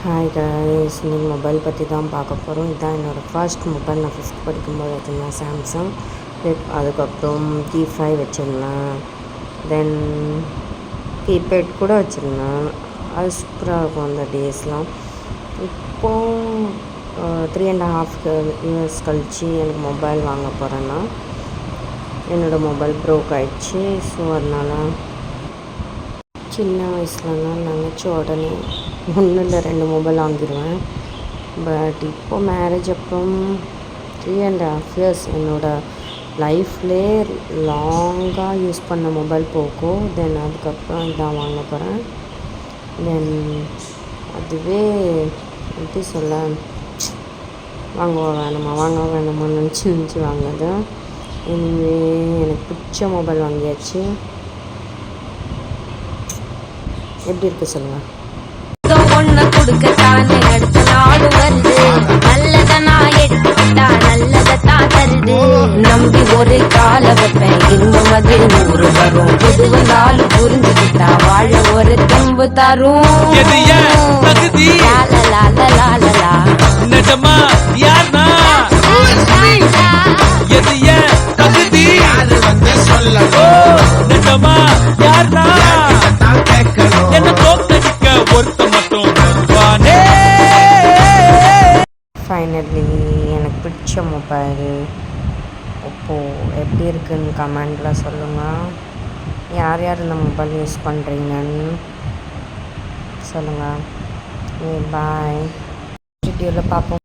Hi guys, இன்னைக்கு mobile பற்றி தான் பார்க்க போகிறோம். இதுதான் என்னோடய ஃபர்ஸ்ட் மொபைல். நான் 5th படிக்கும்போது வச்சுருந்தேன் சாம்சங். அதுக்கப்புறம் T5 வச்சுருந்தேன். தென் கீபேட் கூட வச்சுருந்தேன். அது சூப்பராக இருக்கும் அந்த டேஸ்லாம். இப்போது 3.5 இயர்ஸ் கழித்து எனக்கு மொபைல் வாங்க போகிறேன்னா என்னோடய மொபைல் ப்ரோக் ஆகிடுச்சு. ஸோ அதனால் சின்ன வயசுலலாம் நினச்ச உடனே 1 இல்லை 2 மொபைல் வாங்கிடுவேன். பட் இப்போ மேரேஜ் அப்புறம் 3.5 இயர்ஸ் என்னோடய லைஃப்லே லாங்காக யூஸ் பண்ண மொபைல் போக்கோ. தென் அதுக்கப்புறம் இதான் வாங்க போகிறேன். தென் அதுவே எப்படி சொல்ல, வாங்க வேணாமான்னு நினச்சி வாங்கினது. எனிவே எனக்கு பிடிச்ச மொபைல் வாங்கியாச்சு. எப்படி இருக்குது சொல்லுங்கள். ஒண்ணு கொடுக்கத்தானே அடுத்த நாடு வருது. நல்லதை நான் எடுத்துக்கிட்டா நல்லதைத்தான் தருது. நம்பி ஒரு கால வைப்பேன், இன்னும் அது 100 வரும். எது வந்தாலும் புரிஞ்சுக்கிட்டா வாழ ஒரு தெம்பு தரும். ஃபைனலி எனக்கு பிடிச்ச மொபைல் இப்போது எப்படி இருக்குன்னு கமெண்டில் சொல்லுங்கள். யார் இந்த மொபைல் யூஸ் பண்ணுறீங்கன்னு சொல்லுங்கள். பாய், வீடியோவில் பார்ப்போம்.